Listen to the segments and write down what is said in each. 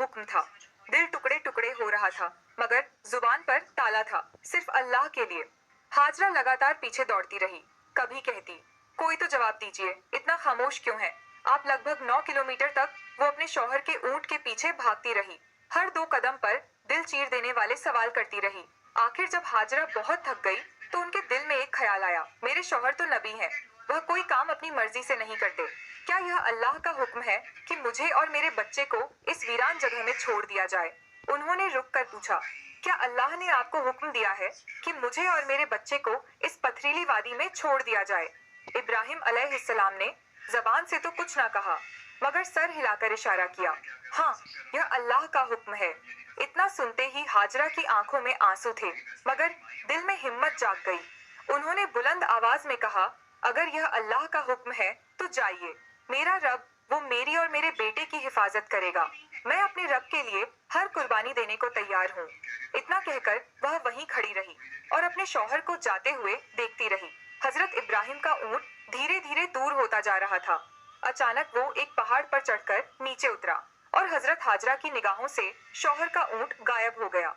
हुक्म था। दिल टुकड़े टुकड़े हो रहा था, मगर जुबान पर ताला था, सिर्फ अल्लाह के लिए। हाजरा लगातार पीछे दौड़ती रही। कभी कहती, कोई तो जवाब दीजिए, इतना खामोश क्यों है? आप लगभग 9 किलोमीटर तक वो अपने शौहर के ऊंट के पीछे भागती रही। हर 2 कदम पर दिल चीर देने वाले सवाल करती रही। आखिर जब हाजरा बहुत थक गई, तो उनके दिल में एक ख्याल आया, मेरे शौहर तो नबी हैं, वह कोई काम अपनी मर्जी से नहीं करते। क्या यह अल्लाह का हुक्म है कि मुझे और मेरे बच्चे को इस वीरान जगह में छोड़ दिया जाए? उन्होंने रुक कर पूछा, क्या अल्लाह ने आपको हुक्म दिया है कि मुझे और मेरे बच्चे को इस पथरीली वादी में छोड़ दिया जाए? इब्राहिम अलैहिस्सलाम ने जबान से तो कुछ ना कहा, मगर सर हिलाकर इशारा किया, हाँ, यह अल्लाह का हुक्म है। इतना सुनते ही हाजरा की आंखों में आंसू थे, मगर दिल में हिम्मत जाग गई। उन्होंने बुलंद आवाज में कहा, अगर यह अल्लाह का हुक्म है तो जाइए। मेरा रब, वो मेरी और मेरे बेटे की हिफाजत करेगा। मैं अपने रब के लिए हर कुर्बानी देने को तैयार हूँ। इतना कहकर वह वहीं खड़ी रही और अपने शौहर को जाते हुए देखती रही। हजरत इब्राहिम का ऊंट धीरे धीरे दूर होता जा रहा था। अचानक वो एक पहाड़ पर चढ़कर नीचे उतरा और हजरत हाजरा की निगाहों से शौहर का ऊंट गायब हो गया।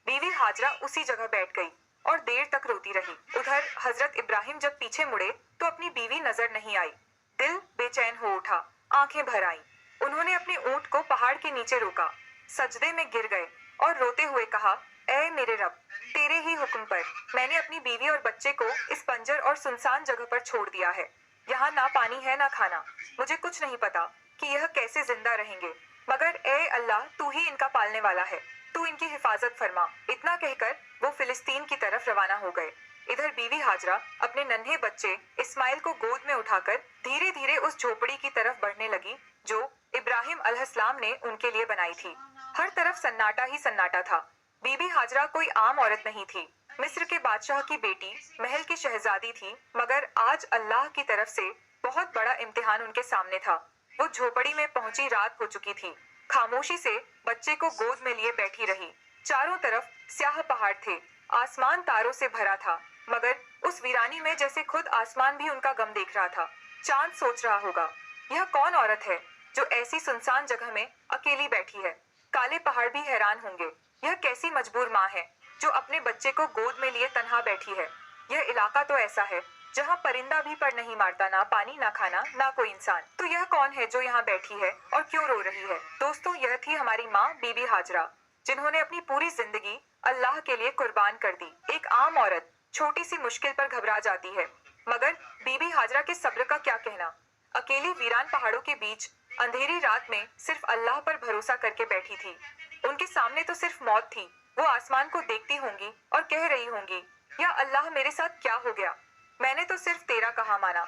बीवी हाजरा उसी जगह बैठ गई और देर तक रोती रही। उधर हजरत इब्राहिम जब पीछे मुड़े तो अपनी बीवी नजर नहीं आई। दिल बेचैन हो उठा, आंखें भर आईं। उन्होंने अपने ऊंट को पहाड़ के नीचे रोका, सजदे में गिर गए और रोते हुए कहा, ऐ मेरे रब, तेरे ही हुक्म पर मैंने अपनी बीवी और बच्चे को इस बंजर और सुनसान जगह पर छोड़ दिया है। यहाँ ना पानी है ना खाना। मुझे कुछ नहीं पता कि यह कैसे जिंदा रहेंगे, मगर ए अल्लाह, तू ही इनका पालने वाला है, तू इनकी हिफाजत फरमा। इतना कहकर वो फिलिस्तीन की तरफ रवाना हो गए। इधर बीवी हाजरा अपने नन्हे बच्चे इस्माइल को गोद में उठाकर धीरे धीरे उस झोपड़ी की तरफ बढ़ने लगी जो इब्राहिम अलैहिस्सलाम ने उनके लिए बनाई थी। हर तरफ सन्नाटा ही सन्नाटा था। बीबी हाजरा कोई आम औरत नहीं थी। मिस्र के बादशाह की बेटी, महल की शहजादी थी, मगर आज अल्लाह की तरफ से बहुत बड़ा इम्तिहान उनके सामने था। वो झोपड़ी में पहुंची रात हो चुकी थी। खामोशी से बच्चे को गोद में लिए बैठी रही। चारों तरफ स्याह पहाड़ थे, आसमान तारों से भरा था, मगर उस वीरानी में जैसे खुद आसमान भी उनका गम देख रहा था। चांद सोच रहा होगा, यह कौन औरत है जो ऐसी सुनसान जगह में अकेली बैठी है? काले पहाड़ भी हैरान होंगे, यह कैसी मजबूर माँ है जो अपने बच्चे को गोद में लिए तन्हा बैठी है। यह इलाका तो ऐसा है जहाँ परिंदा भी पर नहीं मारता, ना पानी ना खाना ना कोई इंसान। तो यह कौन है जो यहाँ बैठी है और क्यों रो रही है? दोस्तों, यह थी हमारी माँ बीबी हाजरा, जिन्होंने अपनी पूरी जिंदगी अल्लाह के लिए कुर्बान कर दी। एक आम औरत छोटी सी मुश्किल पर घबरा जाती है, मगर बीबी हाजरा के सब्र का क्या कहना। अकेली वीरान पहाड़ों के बीच अंधेरी रात में सिर्फ अल्लाह पर भरोसा करके बैठी थी। उनके सामने तो सिर्फ मौत थी। वो आसमान को देखती होंगी और कह रही होंगी, या अल्लाह, मेरे साथ क्या हो गया? मैंने तो सिर्फ तेरा कहा माना।